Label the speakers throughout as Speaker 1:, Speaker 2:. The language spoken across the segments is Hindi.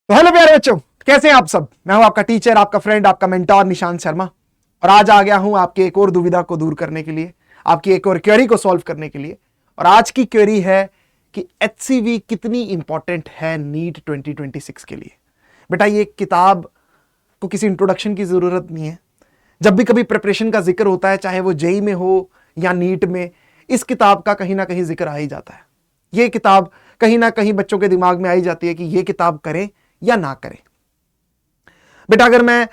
Speaker 1: तो हेलो प्यारे बच्चों, कैसे हैं आप सब। मैं हूं आपका टीचर, आपका फ्रेंड, आपका मेंटोर निशांत शर्मा। और आज आ गया हूं आपकी एक और दुविधा को दूर करने के लिए, आपकी एक और क्वेरी को सॉल्व करने के लिए। और आज की क्वेरी है कि एचसीवी कितनी इंपॉर्टेंट है नीट 2026 के लिए। बेटा, ये किताब को किसी इंट्रोडक्शन की जरूरत नहीं है। जब भी कभी प्रिपरेशन का जिक्र होता है, चाहे वो जेई में हो या नीट में, इस किताब का कहीं ना कहीं जिक्र आ ही जाता है। ये किताब कहीं ना कहीं बच्चों के दिमाग में आई जाती है कि ये किताब करें या ना करें। बेटा, अगर मैं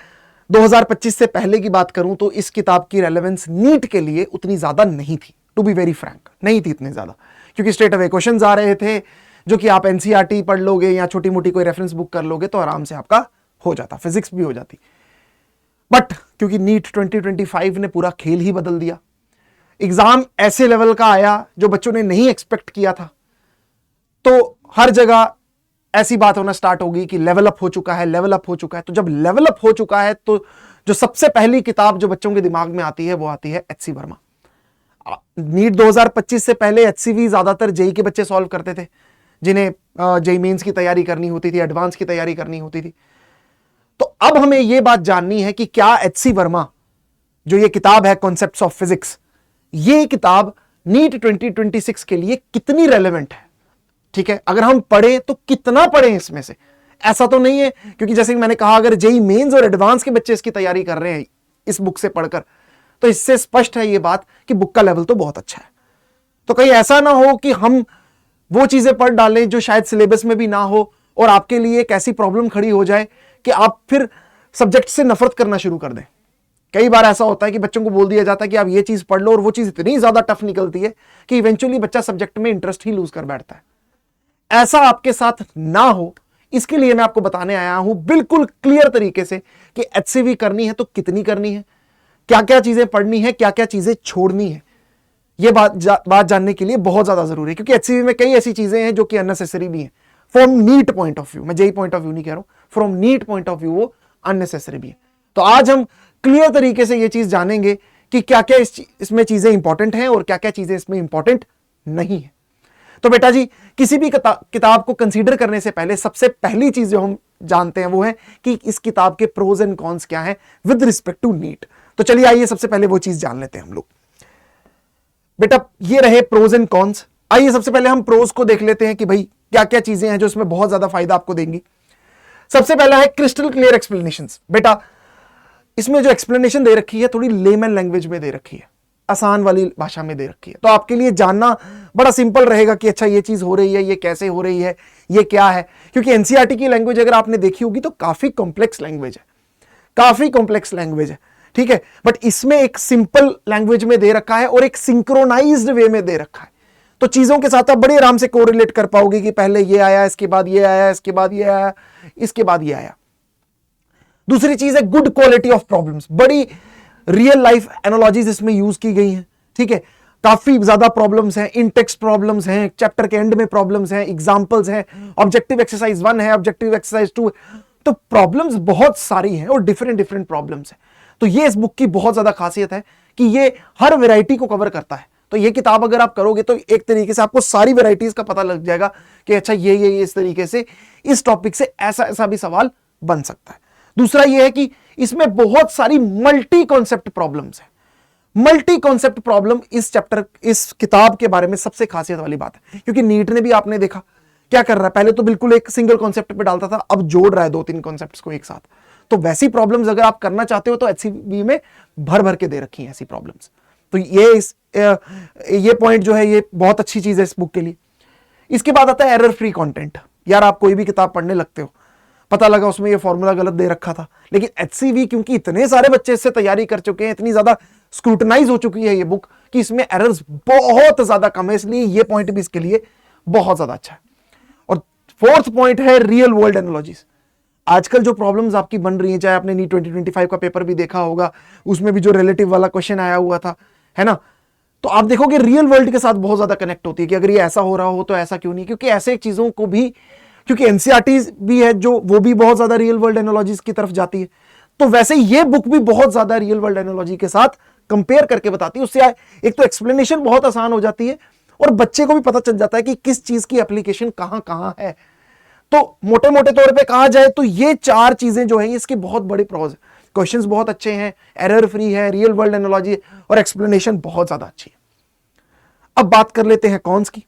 Speaker 1: 2025 से पहले की बात करूं तो इस किताब की रेलेवेंस नीट के लिए उतनी ज्यादा नहीं थी। टू बी वेरी फ्रैंक, नहीं थी इतनी ज्यादा, क्योंकि स्ट्रेट अवे क्वेश्चंस आ रहे थे जो कि आप एनसीईआरटी पढ़ लोगे या छोटी मोटी कोई रेफरेंस बुक कर लोगे तो आराम से आपका हो जाता, फिजिक्स भी हो जाती। बट क्योंकि नीट 2025 ने पूरा खेल ही बदल दिया, एग्जाम ऐसे लेवल का आया जो बच्चों ने नहीं एक्सपेक्ट किया था, तो हर जगह ऐसी बात होना स्टार्ट होगी कि लेवल अप हो चुका है, लेवल अप हो चुका है। तो जब लेवल अप हो चुका है तो जो सबसे पहली किताब जो बच्चों के दिमाग में आती है वो आती है एचसी वर्मा। नीट 2025 से पहले एचसीवी ज्यादातर जेई के बच्चे सॉल्व करते थे, जिन्हें जेई मेंस की तैयारी करनी होती थी, एडवांस की तैयारी करनी होती थी। तो अब हमें यह बात जाननी है कि क्या एचसी वर्मा जो ये किताब है कॉन्सेप्ट्स ऑफ फिजिक्स, ये किताब नीट 2026 के लिए कितनी रेलेवेंट है। ठीक है, अगर हम पढ़ें तो कितना पढ़ें इसमें से। ऐसा तो नहीं है, क्योंकि जैसे कि मैंने कहा, अगर जेई मेंस और एडवांस के बच्चे इसकी तैयारी कर रहे हैं इस बुक से पढ़कर, तो इससे स्पष्ट है ये बात कि बुक का लेवल तो बहुत अच्छा है। तो कहीं ऐसा ना हो कि हम वो चीजें पढ़ डालें जो शायद सिलेबस में भी ना हो और आपके लिए एक ऐसी प्रॉब्लम खड़ी हो जाए कि आप फिर सब्जेक्ट से नफरत करना शुरू कर दें। कई बार ऐसा होता है कि बच्चों को बोल दिया जाता है कि आप ये चीज पढ़ लो, और वो चीज इतनी ज्यादा टफ निकलती है कि इवेंचुअली बच्चा सब्जेक्ट में इंटरेस्ट ही लूज कर बैठता है। ऐसा आपके साथ ना हो, इसके लिए मैं आपको बताने आया हूं बिल्कुल क्लियर तरीके से कि एचसीवी करनी है तो कितनी करनी है, क्या क्या चीजें पढ़नी है, क्या क्या चीजें छोड़नी है। यह बात जानने के लिए बहुत ज्यादा जरूरी है, क्योंकि एचसीवी में कई ऐसी चीजें हैं जो कि अननेसेसरी भी हैं from NEET point of view. मैं जेई पॉइंट ऑफ व्यू नहीं कह रहा हूं, from NEET point of view वो अननेसेसरी भी है। तो आज हम क्लियर तरीके से यह चीज जानेंगे कि क्या क्या इसमें चीजें इंपॉर्टेंट हैं और क्या क्या चीजें इसमें इंपॉर्टेंट नहीं है। तो बेटा जी, किसी भी किताब को कंसीडर करने से पहले सबसे पहली चीज जो हम जानते हैं वो है कि इस किताब के प्रोज एंड कॉन्स क्या हैं विद रिस्पेक्ट टू नीट। तो चलिए आइए सबसे पहले वो चीज जान लेते हैं हम लोग। बेटा, ये रहे प्रोज एंड कॉन्स। आइए सबसे पहले हम प्रोज को देख लेते हैं कि भाई क्या क्या चीजें हैं जो इसमें बहुत ज्यादा फायदा आपको देंगी। सबसे पहला है क्रिस्टल क्लियर एक्सप्लेनेशंस। बेटा, इसमें जो एक्सप्लेनेशन दे रखी है थोड़ी लेमन लैंग्वेज में दे रखी है, आसान वाली भाषा में दे रखी है। तो आपके लिए जानना बड़ा सिंपल रहेगा कि अच्छा ये चीज हो रही है, ये कैसे हो रही है, ये क्या है। क्योंकि एनसीईआरटी की लैंग्वेज अगर आपने देखी होगी तो काफी कॉम्प्लेक्स लैंग्वेज है, काफी कॉम्प्लेक्स लैंग्वेज है। ठीक है, बट इसमें एक सिंपल लैंग्वेज में दे रखा है और एक सिंक्रोनाइज्ड वे में दे रखा है। तो चीजों के साथ आप बड़े आराम से कोरिलेट कर पाओगे कि पहले ये आया, इसके बाद ये आया, इसके बाद ये आया, इसके बाद ये आया। दूसरी चीज है गुड क्वालिटी ऑफ प्रॉब्लम्स। बड़ी रियल लाइफ एनालॉजीज इसमें यूज की गई हैं। ठीक है, काफी ज्यादा प्रॉब्लम्स हैं, इन टेक्स्ट प्रॉब्लम्स हैं, चैप्टर के एंड में प्रॉब्लम्स हैं, एग्जांपल्स हैं, ऑब्जेक्टिव एक्सरसाइज 1 है, ऑब्जेक्टिव एक्सरसाइज 2। तो प्रॉब्लम्स बहुत सारी हैं और डिफरेंट डिफरेंट प्रॉब्लम्स हैं। तो ये इस बुक की बहुत ज्यादा खासियत है कि ये हर वेराइटी को कवर करता है। तो ये किताब अगर आप करोगे तो एक तरीके से आपको सारी वेराइटीज का पता लग जाएगा कि अच्छा ये इस तरीके से इस टॉपिक से ऐसा ऐसा भी सवाल बन सकता है। दूसरा ये है कि इसमें बहुत सारी मल्टी कॉन्सेप्ट प्रॉब्लम्स है। मल्टी कॉन्सेप्ट प्रॉब्लम इस चैप्टर, इस किताब के बारे में सबसे खासियत वाली बात है, क्योंकि नीट ने भी आपने देखा क्या कर रहा है, पहले तो बिल्कुल एक सिंगल कॉन्सेप्ट पे डालता था, अब जोड़ रहा है 2-3 कॉन्सेप्ट्स को एक साथ। तो वैसी प्रॉब्लम्स अगर आप करना चाहते हो तो एचसीवी में भर भर के दे रखी हैं ऐसी प्रॉब्लम्स। तो ये पॉइंट जो है ये बहुत अच्छी चीज है इस बुक के लिए। इसके बाद आता है एरर फ्री कंटेंट। यार, आप कोई भी किताब पढ़ने लगते हो, पता लगा उसमें ये फॉर्मूला गलत दे रखा था, लेकिन एचसीवी क्योंकि इतने सारे बच्चे इससे तैयारी कर चुके हैं, इतनी ज्यादा स्क्रूटनाइज हो चुकी है ये बुक कि इसमें एरर्स बहुत ज्यादा कम है, इसलिए ये पॉइंट भी इसके लिए बहुत ज्यादा अच्छा है। और फोर्थ पॉइंट है रियल वर्ल्ड एनालॉजीज। आजकल जो प्रॉब्लम्स आपकी बन रही हैं, चाहे आपने नीट 2025 का पेपर भी देखा होगा, उसमें भी जो रिलेटिव वाला क्वेश्चन आया हुआ था, है ना, तो आप देखोगे रियल वर्ल्ड के साथ बहुत ज्यादा कनेक्ट होती है कि अगर ये ऐसा हो रहा हो तो ऐसा क्यों नहीं। क्योंकि ऐसे चीजों को भी, क्योंकि एनसीईआरटी भी है जो वो भी बहुत ज्यादा रियल वर्ल्ड एनालॉजीज की तरफ जाती है, तो वैसे ये बुक भी बहुत ज्यादा रियल वर्ल्ड एनालॉजी के साथ कंपेयर करके बताती है। उससे एक तो एक्सप्लेनेशन बहुत आसान हो जाती है और बच्चे को भी पता चल जाता है कि किस चीज की एप्लीकेशन कहां कहां है। तो मोटे मोटे तौर पे कहा जाए तो ये चार चीजें जो है इसकी बहुत बड़ी प्रॉज है। क्वेश्चंस बहुत अच्छे हैं, एरर फ्री है, रियल वर्ल्ड एनालॉजी और एक्सप्लेनेशन बहुत ज्यादा अच्छी है। अब बात कर लेते हैं कॉन्स की,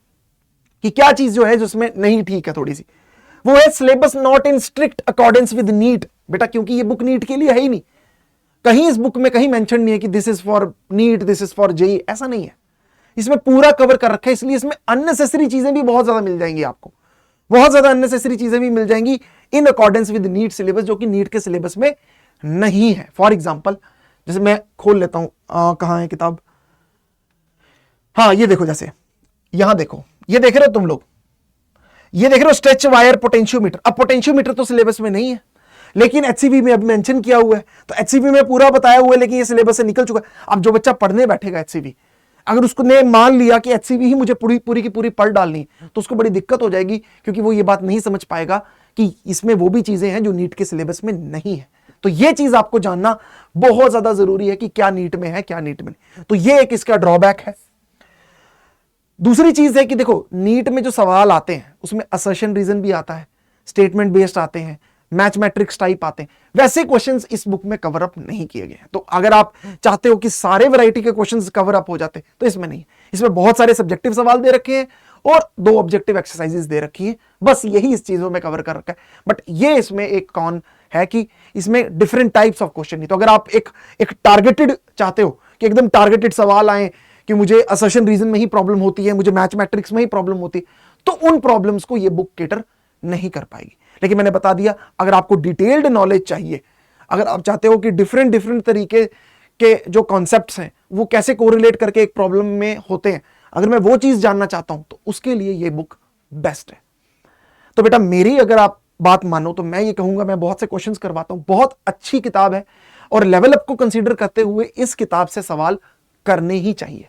Speaker 1: कि क्या चीज जो है जिसमें नहीं ठीक है थोड़ी सी, वो है syllabus not in strict accordance with NEET. बेटा क्योंकि ये बुक नीट के लिए है ही नहीं, कहीं इस बुक में कहीं मेंशन नहीं है कि this is for NEET, this is for JEE, ऐसा नहीं है। इसमें पूरा कवर कर रखा है, इसलिए इसमें अननेसेसरी चीजें भी बहुत ज्यादा मिल जाएंगी आपको, बहुत ज्यादा अननेसेसरी चीजें भी मिल जाएंगी in accordance with NEET syllabus, जो कि नीट के सिलेबस में नहीं है। फॉर एग्जाम्पल जैसे मैं खोल लेता हूं, कहां है किताब, हाँ ये देखो, जैसे यहां देखो, ये देख रहे हो तुम लोग, ये देख रहे हो स्ट्रेच वायर पोटेंशियोमीटर। अब पोटेंशियोमीटर तो सिलेबस में नहीं है, लेकिन एचसीवी में अब मेंशन किया हुआ है, तो एचसीवी में पूरा बताया हुआ है, लेकिन ये सिलेबस से निकल चुका है। अब जो बच्चा पढ़ने बैठेगा एचसीवी, अगर उसको ने मान लिया कि एचसीवी ही मुझे पूरी की पूरी पढ़ डालनी, तो उसको बड़ी दिक्कत हो जाएगी, क्योंकि वो ये बात नहीं समझ पाएगा कि इसमें वो भी चीजें हैं जो नीट के सिलेबस में नहीं है। तो ये चीज आपको जानना बहुत ज्यादा जरूरी है कि क्या नीट में है, क्या नीट में नहीं। तो ये एक इसका ड्रॉबैक है। दूसरी चीज है कि देखो नीट में जो सवाल आते हैं उसमें असर्शन रीजन भी आता है, स्टेटमेंट बेस्ड आते हैं, मैच मैट्रिक्स टाइप आते हैं, वैसे क्वेश्चंस इस बुक में कवर अप नहीं किए गए हैं। तो अगर आप चाहते हो कि सारे वैरायटी के क्वेश्चंस कवर अप हो जाते तो इसमें नहीं, इसमें बहुत सारे सब्जेक्टिव सवाल दे रखे हैं और 2 ऑब्जेक्टिव एक्सरसाइजेस दे रखी है, बस यही इस चीजों में कवर कर रखा है। बट ये इसमें एक कॉन है कि इसमें डिफरेंट टाइप्स ऑफ क्वेश्चन नहीं। तो अगर आप एक टारगेटेड चाहते हो कि एकदम टारगेटेड सवाल आए कि मुझे असर्शन रीजन में ही प्रॉब्लम होती है, मुझे मैच मैट्रिक्स में ही प्रॉब्लम होती है, तो उन प्रॉब्लम्स को ये बुक केटर नहीं कर पाएगी। लेकिन मैंने बता दिया, अगर आपको डिटेल्ड नॉलेज चाहिए, अगर आप चाहते हो कि डिफरेंट तरीके के जो कॉन्सेप्ट्स हैं वो कैसे कोरिलेट करके एक प्रॉब्लम में होते हैं, अगर मैं वो चीज जानना चाहता हूं तो उसके लिए ये बुक बेस्ट है। तो बेटा मेरी अगर आप बात मानो तो मैं ये कहूंगा, मैं बहुत से क्वेश्चंस करवाता हूं, बहुत अच्छी किताब है और लेवल अप को कंसीडर करते हुए इस किताब से सवाल करने ही चाहिए।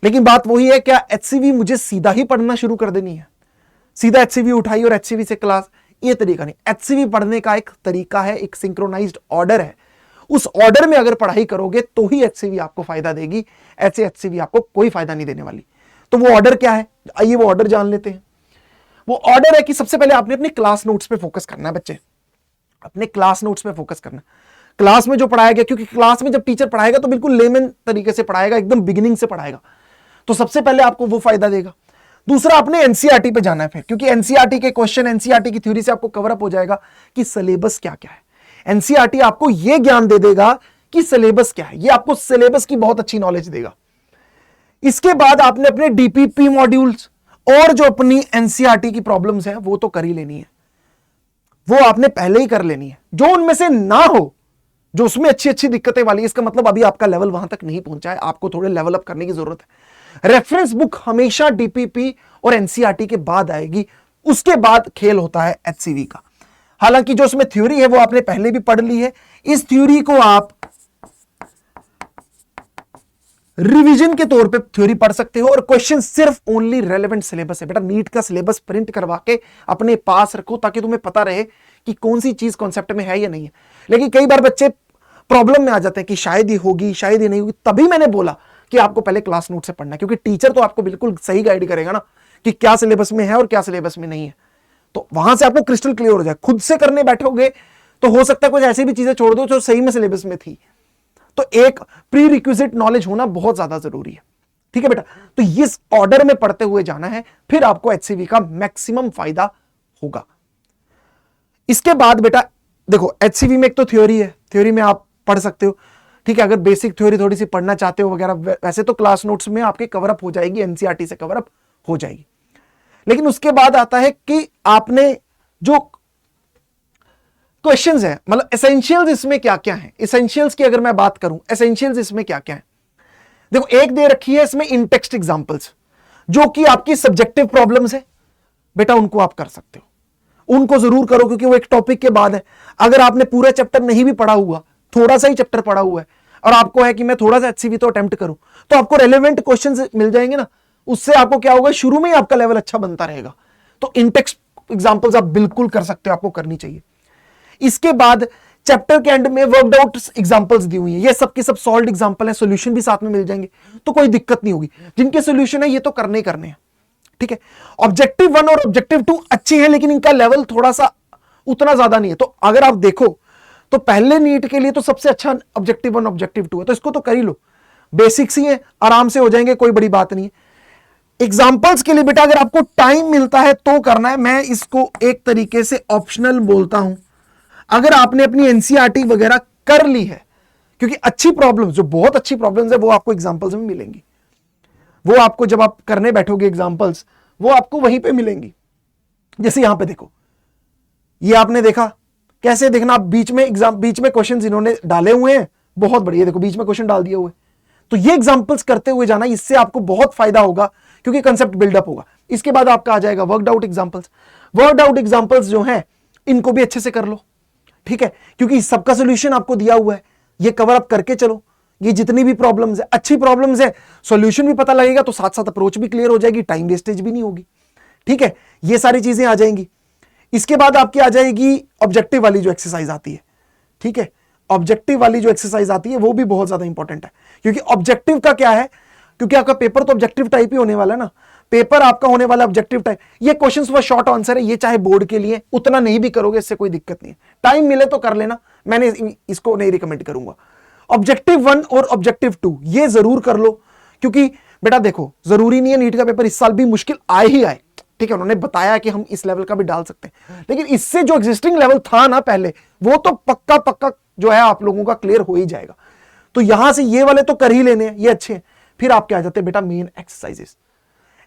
Speaker 1: लेकिन बात वही है, क्या एचसीवी मुझे सीधा ही पढ़ना शुरू कर देनी है, सीधा एचसीवी उठाई और एचसीवी से क्लास, ये तरीका नहीं। एचसीवी पढ़ने का एक तरीका है, एक सिंक्रोनाइज्ड ऑर्डर है, उस ऑर्डर में अगर पढ़ाई करोगे तो ही एचसीवी आपको फायदा देगी, ऐसे एचसीवी आपको कोई फायदा नहीं देने वाली। तो वो ऑर्डर क्या है, आइए वो ऑर्डर जान लेते हैं। वो ऑर्डर है कि सबसे पहले आपने अपने क्लास नोट्स पे फोकस करना है बच्चे, अपने क्लास नोट्स पे फोकस करना, क्लास में जो पढ़ाया गया, क्योंकि क्लास में जब टीचर पढ़ाएगा तो बिल्कुल लेमन तरीके से पढ़ाएगा, एकदम बिगिनिंग से पढ़ाएगा, तो सबसे पहले आपको वो फायदा देगा। दूसरा आपने एनसीईआरटी पे जाना है फिर, क्योंकि एनसीईआरटी के क्वेश्चन, एनसीईआरटी की थ्योरी से आपको कवर अप हो जाएगा कि सिलेबस क्या क्या है। एनसीईआरटी आपको यह ज्ञान दे देगा कि सिलेबस क्या है, ये आपको सिलेबस की बहुत अच्छी नॉलेज देगा। इसके बाद आपने अपने डीपीपी मॉड्यूल्स और जो अपनी एनसीईआरटी की प्रॉब्लम्स हैं वो तो कर ही लेनी है, वो आपने पहले ही कर लेनी है। जो उनमें से ना हो, जो उसमें अच्छी अच्छी दिक्कतें वाली, इसका मतलब अभी आपका लेवल वहां तक नहीं पहुंचा है, आपको थोड़े लेवल अप करने की जरूरत है। रेफरेंस बुक हमेशा डीपीपी और एनसीईआरटी के बाद आएगी, उसके बाद खेल होता है एचसीवी का। हालांकि जो उसमें थ्योरी है वो आपने पहले भी पढ़ ली है, इस थ्योरी को आप रिवीजन के तौर पे थ्योरी पढ़ सकते हो और क्वेश्चन सिर्फ ओनली रेलेवेंट सिलेबस है। बेटा नीट का सिलेबस प्रिंट करवा के अपने पास रखो ताकि तुम्हें पता रहे कि कौन सी चीज कॉन्सेप्ट में है या नहीं है। लेकिन कई बार बच्चे प्रॉब्लम में आ जाते हैं कि शायद ही होगी, शायद ही नहीं होगी, तभी मैंने बोला कि आपको पहले क्लास नोट से पढ़ना है, क्योंकि टीचर तो आपको बिल्कुल सही गाइड करेगा ना कि क्या सिलेबस में है और क्या सिलेबस में नहीं है। तो वहां से आपको क्रिस्टल क्लियर हो जाए। खुद से करने बैठोगे तो हो सकता है कुछ ऐसी भी चीजें छोड़ दो जो सही में सिलेबस में थी। तो एक प्री रिक्विजिट नॉलेज होना बहुत ज्यादा जरूरी है। ठीक है बेटा, तो इस ऑर्डर में पढ़ते हुए जाना है, फिर आपको एचसीवी का मैक्सिमम फायदा होगा। इसके बाद बेटा देखो, एचसीवी में एक तो थ्योरी है, थ्योरी में आप पढ़ सकते हो। ठीक है, अगर बेसिक थ्योरी थोड़ी सी पढ़ना चाहते हो वगैरह, वैसे तो क्लास नोट्स में आपके कवर अप हो जाएगी, एनसीईआरटी से कवर अप हो जाएगी। लेकिन उसके बाद आता है कि आपने जो क्वेश्चंस है, मतलब एसेंशियल्स इसमें क्या क्या है। एसेंशियल्स की अगर मैं बात करूं, एसेंशियल्स इसमें क्या क्या है, देखो एक दे रखी है इसमें इन टेक्स्ट एग्जांपल्स, जो कि आपकी सब्जेक्टिव प्रॉब्लम्स है बेटा, उनको आप कर सकते हो, उनको जरूर करो, क्योंकि वो एक टॉपिक के बाद है। अगर आपने पूरा चैप्टर नहीं भी पढ़ा हुआ, थोड़ा सा ही चैप्टर पढ़ा हुआ है और आपको है कि मैं थोड़ा सा एचसीवी तो अटेम्प्ट करूं, तो आपको रेलेवेंट क्वेश्चंस मिल जाएंगे ना, उससे आपको क्या होगा, शुरू में ही आपका लेवल अच्छा बनता रहेगा। तो इन टेक्स्ट एग्जांपल्स आप बिल्कुल कर सकते हो, आपको करनी चाहिए। इसके बाद चैप्टर के एंड में वर्कड आउट एग्जांपल्स दी हुई है, ये सब के सब सॉल्व्ड एग्जांपल है, सॉल्यूशन भी साथ में मिल जाएंगे, तो कोई दिक्कत नहीं होगी। जिनके सॉल्यूशन है ये तो करने ही करने हैं। ठीक है। ऑब्जेक्टिव 1 और ऑब्जेक्टिव 2 अच्छी है, लेकिन इनका लेवल थोड़ा सा उतना ज्यादा नहीं है। तो अगर आप देखो तो पहले नीट के लिए तो सबसे अच्छा ऑब्जेक्टिव 1 ऑब्जेक्टिव 2 है, तो इसको तो कर ही लो, बेसिक्स ही है, आराम से हो जाएंगे, कोई बड़ी बात नहीं है। एग्जाम्पल्स के लिए बेटा अगर आपको टाइम मिलता है तो करना है, मैं इसको एक तरीके से ऑप्शनल बोलता हूं। अगर आपने अपनी एनसीईआरटी वगैरह कर ली है, क्योंकि अच्छी प्रॉब्लम्स, जो बहुत अच्छी प्रॉब्लम्स है वो आपको एग्जाम्पल्स में मिलेंगी, वो आपको जब आप करने बैठोगे एग्जाम्पल्स, वो आपको वहीं पे मिलेंगी। जैसे यहां पे देखो, ये आपने देखा, कैसे देखना, आप बीच में क्वेश्चन इन्होंने डाले हुए हैं, बहुत बढ़िया, देखो बीच में क्वेश्चन डाल दिए हुए, तो ये एग्जाम्पल्स करते हुए जाना, इससे आपको बहुत फायदा होगा, क्योंकि कंसेप्ट बिल्डअप होगा। इसके बाद आपका आ जाएगा worked out examples. Worked out examples जो हैं इनको भी अच्छे से कर लो, ठीक है, क्योंकि सबका सोल्यूशन आपको दिया हुआ है, ये कवर अप करके चलो। ये जितनी भी प्रॉब्लम्स है, अच्छी प्रॉब्लम्स है, सॉल्यूशन भी पता लगेगा, तो साथ साथ अप्रोच भी क्लियर हो जाएगी, टाइम वेस्टेज भी नहीं होगी, ठीक है, ये सारी चीजें आ जाएंगी। इसके बाद आपकी आ जाएगी ऑब्जेक्टिव वाली जो एक्सरसाइज आती है, ठीक है, ऑब्जेक्टिव वाली जो एक्सरसाइज आती है वो भी बहुत ज्यादा इंपॉर्टेंट है, क्योंकि ऑब्जेक्टिव का क्या है, क्योंकि आपका पेपर तो ऑब्जेक्टिव टाइप ही होने वाला है ना, पेपर आपका होने वाला ऑब्जेक्टिव टाइप। ये क्वेश्चंस वो शॉर्ट आंसर है, ये चाहे बोर्ड के लिए उतना नहीं भी करोगे, इससे कोई दिक्कत नहीं है, टाइम मिले तो कर लेना, मैंने इसको नहीं रिकमेंड करूंगा। ऑब्जेक्टिव 1 और ऑब्जेक्टिव 2 ये जरूर कर लो, क्योंकि बेटा देखो जरूरी नहीं है नीट का पेपर इस साल भी मुश्किल आए ही आए, ठीक है, उन्होंने बताया कि हम इस लेवल का भी डाल सकते हैं, लेकिन इससे जो एग्जिस्टिंग लेवल था ना पहले, वो तो पक्का पक्का जो है आप लोगों का क्लियर हो ही जाएगा। तो यहां से ये वाले तो कर ही लेने हैं, ये अच्छे हैं। फिर आप क्या आ जाते हैं बेटा मेन एक्सरसाइजेस।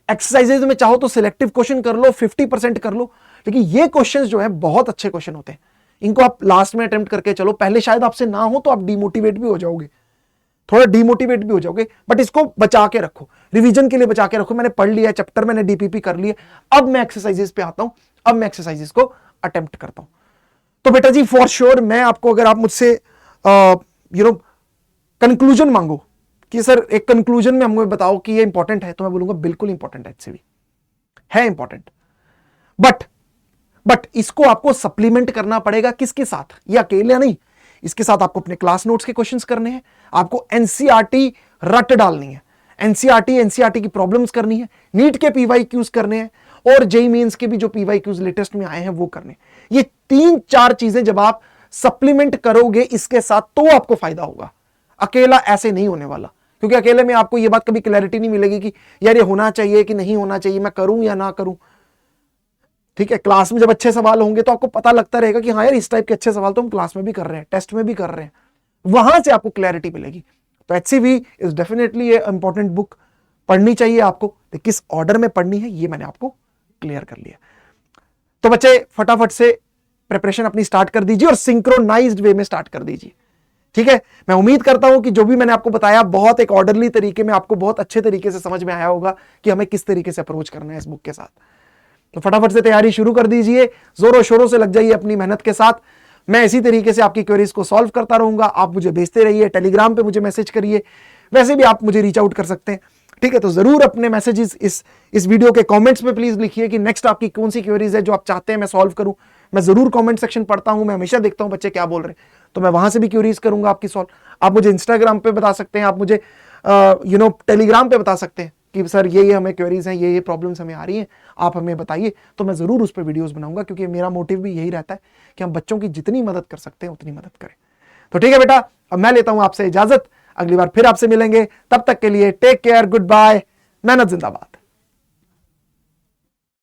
Speaker 1: एक्सरसाइजेस में चाहो तो सिलेक्टिव क्वेश्चन कर लो, 50% कर लो, लेकिन ये क्वेश्चंस जो है बहुत अच्छे क्वेश्चन होते हैं, इनको आप लास्ट में अटेम्प्ट करके चलो। पहले शायद आपसे ना हो तो आप डिमोटिवेट भी हो जाओगे, थोड़ा डिमोटिवेट भी हो जाओगे, बट इसको बचा के रखो, रिवीजन के लिए बचा के रखो। मैंने पढ़ लिया चैप्टर, मैंने डीपीपी कर लिया, अब मैं एक्सरसाइजेस पे आता हूं, अब मैं एक्सरसाइजेस को अटेम्प्ट करता हूं। तो बेटा जी फॉर श्योर मैं आपको, अगर आप मुझसे कंक्लूजन मांगो कि सर एक कंक्लूजन में हमें बताओ कि ये इंपॉर्टेंट है, तो मैं बोलूंगा बिल्कुल इंपॉर्टेंट है, इससे भी है इंपॉर्टेंट, बट इसको आपको सप्लीमेंट करना पड़ेगा। किसके साथ? ये अकेले नहीं, इसके साथ आपको अपने क्लास नोट्स के क्वेश्चंस करने हैं, आपको एनसीईआरटी रट डालनी है, एनसीईआरटी की प्रॉब्लम्स करनी है, नीट के पीवाईक्यूज करने हैं, और जेईई मेंस के भी जो पीवाईक्यूज लेटेस्ट में आए हैं वो करने। ये 3-4 चीजें जब आप सप्लीमेंट करोगे इसके साथ तो आपको फायदा होगा, अकेला ऐसे नहीं होने वाला, क्योंकि अकेले में आपको ये बात कभी क्लैरिटी नहीं मिलेगी कि यार ये होना चाहिए कि नहीं होना चाहिए, मैं करूं या ना करूं, ठीक है। क्लास में जब अच्छे सवाल होंगे तो आपको पता लगता रहेगा कि हाँ यार इस टाइप के अच्छे सवाल तो हम क्लास में भी कर रहे हैं, टेस्ट में भी कर रहे हैं, वहां से आपको क्लैरिटी मिलेगी। तो HCV is definitely A important book, पढ़नी चाहिए आपको, तो किस ऑर्डर में पढ़नी है ये मैंने आपको क्लियर कर लिया। तो बच्चे फटाफट से प्रिपरेशन अपनी स्टार्ट कर दीजिए और सिंक्रोनाइज्ड वे में स्टार्ट कर दीजिए, ठीक है। मैं उम्मीद करता हूं कि जो भी मैंने आपको बताया बहुत एक ऑर्डरली तरीके में आपको बहुत अच्छे तरीके से समझ में आया होगा कि हमें किस तरीके से अप्रोच करना है इस बुक के साथ। तो फटाफट से तैयारी शुरू कर दीजिए, जोरों शोरों से लग जाइए अपनी मेहनत के साथ। मैं इसी तरीके से आपकी क्वेरीज को सॉल्व करता रहूंगा, आप मुझे भेजते रहिए, टेलीग्राम पे मुझे मैसेज करिए, वैसे भी आप मुझे रीच आउट कर सकते हैं, ठीक है। तो जरूर अपने मैसेजेस इस वीडियो के कमेंट्स में प्लीज लिखिए कि नेक्स्ट आपकी कौन सी क्वेरीज है जो आप चाहते हैं मैं सॉल्व करूं। मैं जरूर कमेंट सेक्शन पढ़ता हूं, मैं हमेशा देखता हूं बच्चे क्या बोल रहे हैं, तो मैं वहां से भी क्वेरीज करूंगा आपकी सॉल्व। आप मुझे इंस्टाग्राम पे बता सकते हैं, आप मुझे टेलीग्राम पे बता सकते हैं कि सर ये हमें क्वेरीज हैं, ये प्रॉब्लम्स हमें आ रही हैं, आप हमें बताइए, तो मैं जरूर उस पर वीडियोस बनाऊंगा, क्योंकि मेरा मोटिव भी यही रहता है कि हम बच्चों की जितनी मदद कर सकते हैं उतनी मदद करें। तो ठीक है बेटा, अब मैं लेता हूं आपसे इजाजत, अगली बार फिर आपसे मिलेंगे, तब तक के लिए टेक केयर, गुड बाय, मेहनत जिंदाबाद।